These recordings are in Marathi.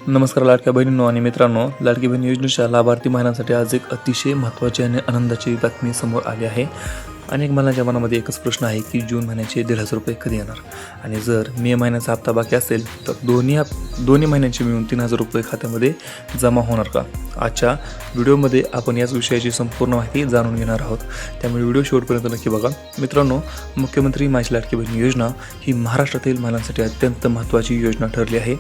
नमस्कार लाडक्या बहिणींनो आणि मित्रांनो, लाडकी बहीण योजनेच्या लाभार्थी महिलांसाठी आज एक अतिशय महत्त्वाची आणि आनंदाची बातमी समोर आली आहे. अनेक महिलांच्या मनामध्ये एकच प्रश्न आहे की जून महिन्याचे 1,500 रुपये कधी येणार आणि जर मे महिन्याचा हप्ता बाकी असेल तर दोन्ही महिन्यांचे मिळून 3,000 रुपये खात्यामध्ये जमा होणार का? आजच्या व्हिडिओमध्ये आपण याच विषयाची संपूर्ण माहिती जाणून घेणार आहोत, त्यामुळे व्हिडिओ शेवटपर्यंत नक्की बघा. मित्रांनो, मुख्यमंत्री माझी लाडकी बहीण योजना ही महाराष्ट्रातील महिलांसाठी अत्यंत महत्त्वाची योजना ठरली आहे.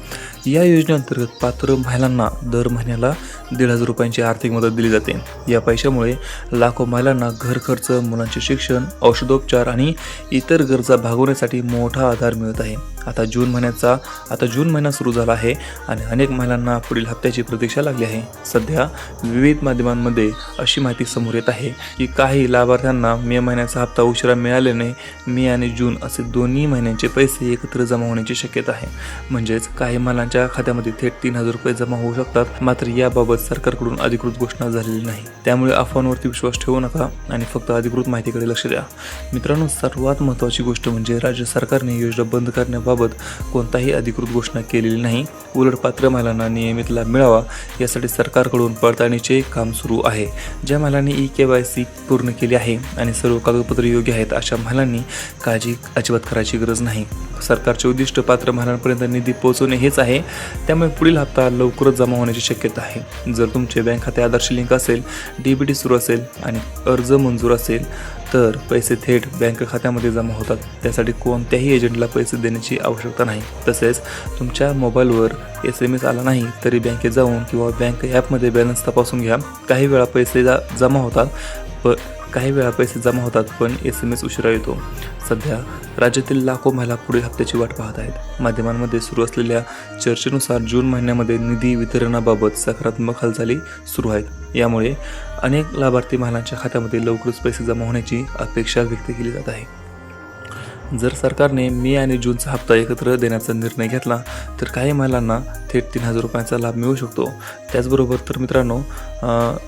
या योजनेअंतर्गत पात्र महिलांना दर महिन्याला 1,500 रुपयांची आर्थिक मदत दिली जाते. या पैशामुळे लाखो महिलांना घर खर्च, मुलांचे शिक्षण, औषधोपचार आणि इतर गरजा भागवण्यासाठी मोठा आधार मिळत आहे. आता जून महिना सुरू झाला आहे आणि अनेक महिलांना पुढील हप्त्याची प्रतीक्षा लागली आहे. सध्या विविध माध्यमांमध्ये अशी माहिती समोर येत आहे की काही लाभार्थ्यांना मे महिन्याचा हप्ता उशिरा मिळाल्याने मे आणि जून असे दोन्ही महिन्यांचे पैसे एकत्र जमा होण्याची शक्यता आहे. म्हणजेच काही महिलांच्या खात्यामध्ये थेट 3,000 रुपये जमा होऊ शकतात. मात्र याबाबत सरकारकडून अधिकृत घोषणा झालेली नाही, त्यामुळे अफवांवरती विश्वास ठेवू नका आणि फक्त अधिकृत माहितीकडे लक्ष द्या. मित्रांनो, सर्वात महत्त्वाची गोष्ट म्हणजे राज्य सरकारने योजना बंद करण्याबाबत कोणताही अधिकृत घोषणा केलेली नाही. उलट पात्र महिलांना नियमित लाभ मिळावा यासाठी सरकारकडून पडताळणीचे काम सुरू आहे. ज्या महिलांनी KYC पूर्ण केली आहे आणि सर्व कागदपत्रे योग्य आहेत अशा महिलांनी काळजी अजिबात करायची गरज नाही. सरकारचे उद्दिष्ट पात्र महिलांपर्यंत निधी पोहोचवणे हेच आहे, त्यामुळे पुढील हप्ता लवकरच जमा होण्याची शक्यता आहे. जर तुमचे बँक खाते आधारशी लिंक असेल, DBT सुरू असेल आणि अर्ज मंजूर असेल तर पैसे थेट बँक खात्यामध्ये जमा होतात. त्यासाठी कोणत्याही एजंटला पैसे देण्याची आवश्यकता नाही. तसेच तुमच्या मोबाईलवर SMS आला नाही तरी बँकेत जाऊन किंवा बँक ॲपमध्ये बॅलन्स तपासून घ्या. काही वेळा पैसे जमा होतात पण SMS उशिरा येतो. सध्या राज्यातील लाखो महिला पुढील हप्त्याची वाट पाहत आहेत. माध्यमांमध्ये सुरू असलेल्या चर्चेनुसार जून महिन्यामध्ये निधी वितरणाबाबत सकारात्मक हालचाली सुरू आहेत. यामुळे अनेक लाभार्थी महिलांच्या खात्यामध्ये लवकरच पैसे जमा होण्याची अपेक्षा व्यक्त केली जात आहे. जर सरकारने मे आणि जूनचा हप्ता एकत्र देण्याचा निर्णय घेतला तर काही महिलांना थेट 3,000 रुपयांचा लाभ मिळू शकतो. त्याचबरोबर तर मित्रांनो,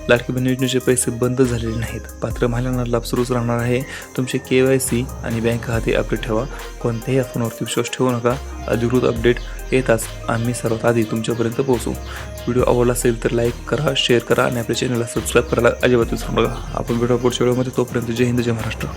लाडकी बहीण योजनेचे पैसे बंद झालेले नाहीत. पात्र महिलांना लाभ सुरूच राहणार आहे. तुमचे KYC आणि बँक खाते अपडेट ठेवा. कोणत्याही अफवांवरती विश्वास ठेवू नका. अधिकृत अपडेट येताच आम्ही सर्वात आधी तुमच्यापर्यंत पोहोचू. व्हिडिओ आवडला असेल तर लाईक करा, शेअर करा आणि आपल्या चॅनलला सबस्क्राईब करायला अजिबात विसरू नका. आपण भेटू पुढच्या व्हिडिओमध्ये. तोपर्यंत जय हिंद, जय महाराष्ट्र.